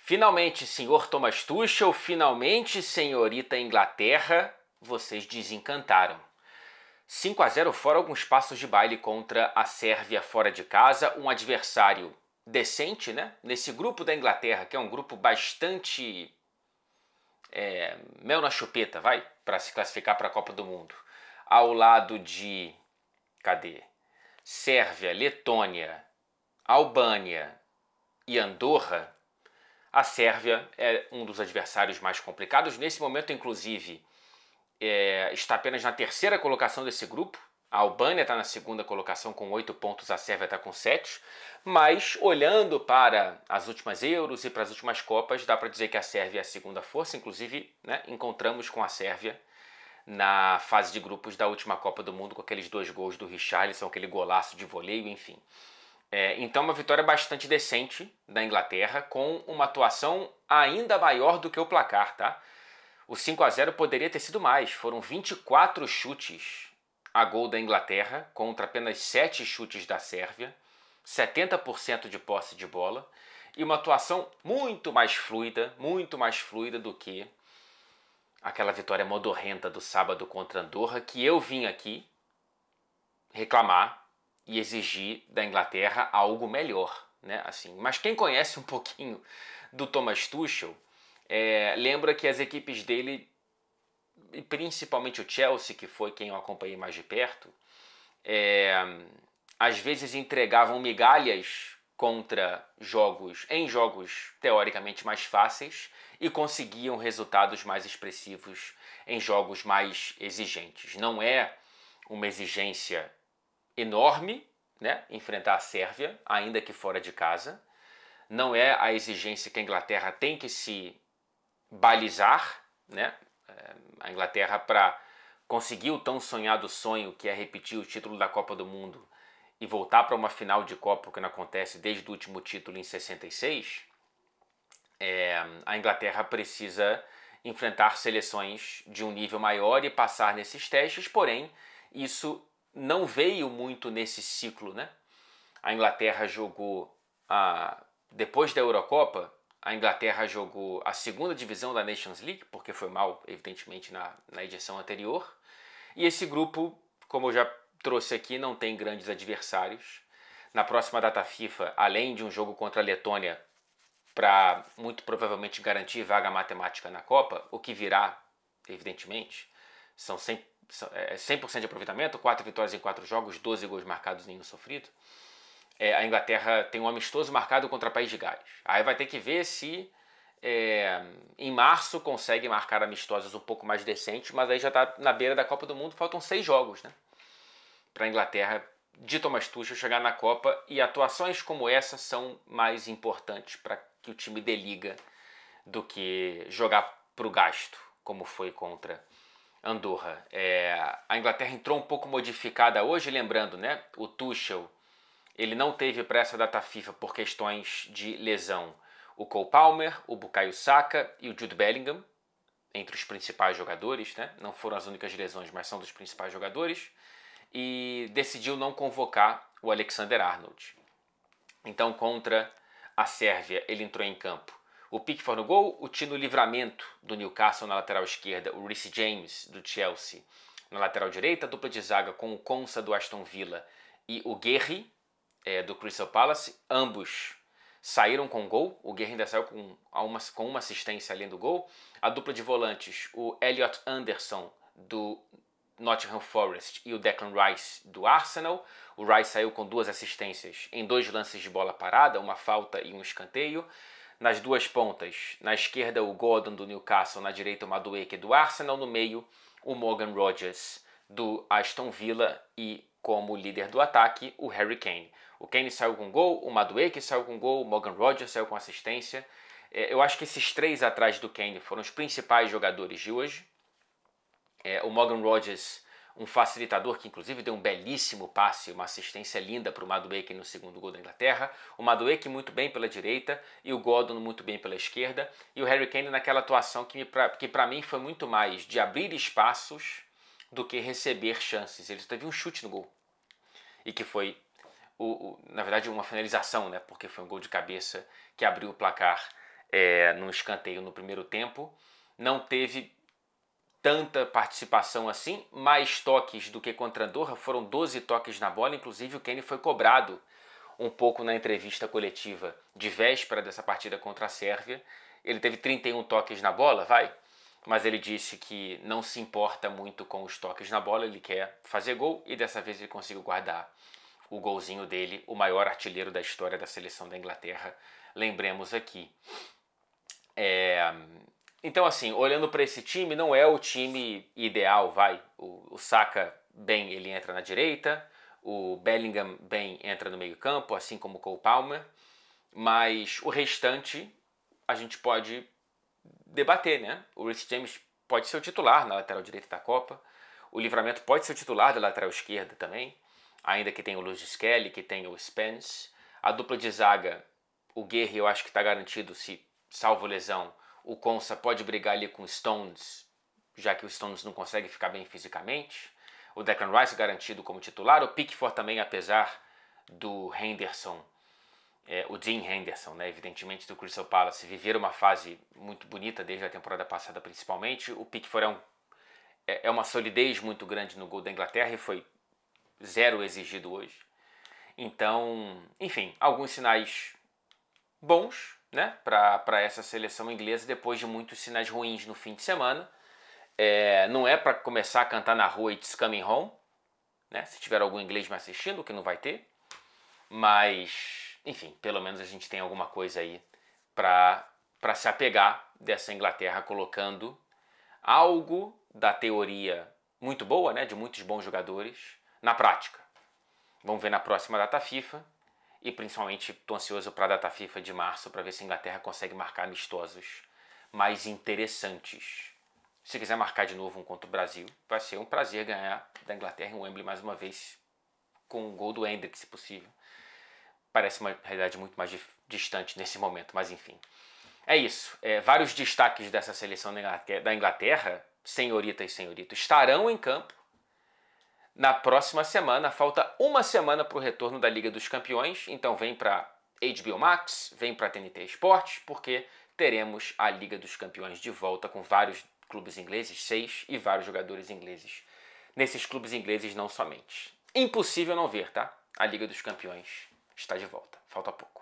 Finalmente, senhor Thomas Tuchel, finalmente, senhorita Inglaterra, vocês desencantaram. 5-0 fora alguns passos de baile contra a Sérvia fora de casa, um adversário decente, né? Nesse grupo da Inglaterra, que é um grupo bastante mel na chupeta, vai, para se classificar para a Copa do Mundo. Ao lado de, Sérvia, Letônia, Albânia e Andorra, a Sérvia é um dos adversários mais complicados. Nesse momento, inclusive, está apenas na terceira colocação desse grupo. A Albânia está na segunda colocação com 8 pontos, a Sérvia está com 7. Mas, olhando para as últimas Euros e para as últimas Copas, dá para dizer que a Sérvia é a segunda força. Inclusive, né, encontramos com a Sérvia na fase de grupos da última Copa do Mundo, com aqueles 2 gols do Richarlison, aquele golaço de voleio, enfim. Então, uma vitória bastante decente da Inglaterra, com uma atuação ainda maior do que o placar, tá? O 5-0 poderia ter sido mais. Foram 24 chutes a gol da Inglaterra contra apenas 7 chutes da Sérvia, 70% de posse de bola e uma atuação muito mais fluida do que aquela vitória modorrenta do sábado contra Andorra, que eu vim aqui reclamar e exigir da Inglaterra algo melhor, né? Assim, mas quem conhece um pouquinho do Thomas Tuchel lembra que as equipes dele, e principalmente o Chelsea, que foi quem eu acompanhei mais de perto, às vezes entregavam migalhas em jogos teoricamente mais fáceis e conseguiam resultados mais expressivos em jogos mais exigentes. Não é uma exigência enorme, né, enfrentar a Sérvia, ainda que fora de casa. Não é a exigência que a Inglaterra tem que se balizar, né? A Inglaterra, para conseguir o tão sonhado sonho que é repetir o título da Copa do Mundo e voltar para uma final de Copa, o que não acontece desde o último título em 66, a Inglaterra precisa enfrentar seleções de um nível maior e passar nesses testes, porém, isso não veio muito nesse ciclo, né? A Inglaterra jogou, depois da Eurocopa, a Inglaterra jogou a segunda divisão da Nations League, porque foi mal, evidentemente, na edição anterior. E esse grupo, como eu já trouxe aqui, não tem grandes adversários. Na próxima data FIFA, além de um jogo contra a Letônia, para muito provavelmente garantir vaga matemática na Copa, o que virá, evidentemente, são 100% de aproveitamento, 4 vitórias em 4 jogos, 12 gols marcados, nenhum sofrido. A Inglaterra tem um amistoso marcado contra o País de Gales. Aí vai ter que ver se em março consegue marcar amistosos um pouco mais decentes, mas aí já está na beira da Copa do Mundo, faltam 6 jogos, né, para a Inglaterra de Thomas Tuchel chegar na Copa, e atuações como essa são mais importantes para que o time dê liga do que jogar para o gasto, como foi contra Andorra. A Inglaterra entrou um pouco modificada hoje, lembrando, né, o Tuchel, ele não teve para essa data FIFA por questões de lesão o Cole Palmer, o Bukayo Saka e o Jude Bellingham, entre os principais jogadores, né? Não foram as únicas lesões, mas são dos principais jogadores, e decidiu não convocar o Alexander-Arnold. Então, contra a Sérvia, ele entrou em campo o Pickford no gol, o Tino Livramento do Newcastle na lateral esquerda, o Reece James do Chelsea na lateral direita, a dupla de zaga com o Konsa do Aston Villa e o Guerri do Crystal Palace, ambos saíram com gol. O Guerri ainda saiu com uma assistência além do gol. A dupla de volantes, o Elliot Anderson do Nottingham Forest e o Declan Rice do Arsenal. O Rice saiu com 2 assistências em 2 lances de bola parada, uma falta e um escanteio. Nas duas pontas, na esquerda o Gordon do Newcastle, na direita o Madueke do Arsenal, no meio o Morgan Rogers do Aston Villa e, como líder do ataque, o Harry Kane. O Kane saiu com gol, o Madueke saiu com gol, o Morgan Rogers saiu com assistência. Eu acho que esses 3 atrás do Kane foram os principais jogadores de hoje. O Morgan Rogers, um facilitador que inclusive deu um belíssimo passe, uma assistência linda para o Madueke no segundo gol da Inglaterra. O Madueke muito bem pela direita e o Gordon muito bem pela esquerda. E o Harry Kane naquela atuação que para mim foi muito mais de abrir espaços do que receber chances. Ele teve um chute no gol. E que foi, na verdade, uma finalização, né? Porque foi um gol de cabeça que abriu o placar num escanteio no primeiro tempo. Não teve tanta participação assim, mais toques do que contra a Andorra, foram 12 toques na bola, inclusive o Kane foi cobrado um pouco na entrevista coletiva de véspera dessa partida contra a Sérvia. Ele teve 31 toques na bola, mas ele disse que não se importa muito com os toques na bola, ele quer fazer gol e dessa vez ele conseguiu guardar o golzinho dele, o maior artilheiro da história da seleção da Inglaterra, lembremos aqui. Então, assim, olhando para esse time, não é o time ideal, O Saka, bem, ele entra na direita, o Bellingham, bem, entra no meio campo, assim como o Cole Palmer, mas o restante a gente pode debater, né? O Reece James pode ser o titular na lateral direita da Copa, o Livramento pode ser o titular da lateral esquerda também, ainda que tenha o Lewis Skelly, que tenha o Spence. A dupla de zaga, o Guerri eu acho que está garantido, se salvo lesão. O Konsa pode brigar ali com o Stones, já que o Stones não consegue ficar bem fisicamente. O Declan Rice garantido como titular. O Pickford também, apesar do Henderson, o Dean Henderson, né, evidentemente do Crystal Palace, viver uma fase muito bonita desde a temporada passada principalmente. O Pickford é uma solidez muito grande no gol da Inglaterra e foi 0 exigido hoje. Então, enfim, alguns sinais bons, né, para essa seleção inglesa depois de muitos sinais ruins no fim de semana. Não é para começar a cantar na rua It's Coming Home, né, se tiver algum inglês me assistindo, que não vai ter, mas, enfim, pelo menos a gente tem alguma coisa aí para se apegar dessa Inglaterra, colocando algo da teoria muito boa, né, de muitos bons jogadores, na prática. Vamos ver na próxima data FIFA. E principalmente estou ansioso para a data FIFA de março para ver se a Inglaterra consegue marcar amistosos mais interessantes. Se quiser marcar de novo um contra o Brasil, vai ser um prazer ganhar da Inglaterra em Wembley mais uma vez com o gol do Hendrick, se possível. Parece uma realidade muito mais distante nesse momento, mas enfim. É isso. Vários destaques dessa seleção da Inglaterra, senhorita e senhorito, estarão em campo na próxima semana. Falta uma semana para o retorno da Liga dos Campeões, então vem para HBO Max, vem para TNT Esportes, porque teremos a Liga dos Campeões de volta com vários clubes ingleses, 6, e vários jogadores ingleses. Nesses clubes ingleses não somente. Impossível não ver, tá? A Liga dos Campeões está de volta. Falta pouco.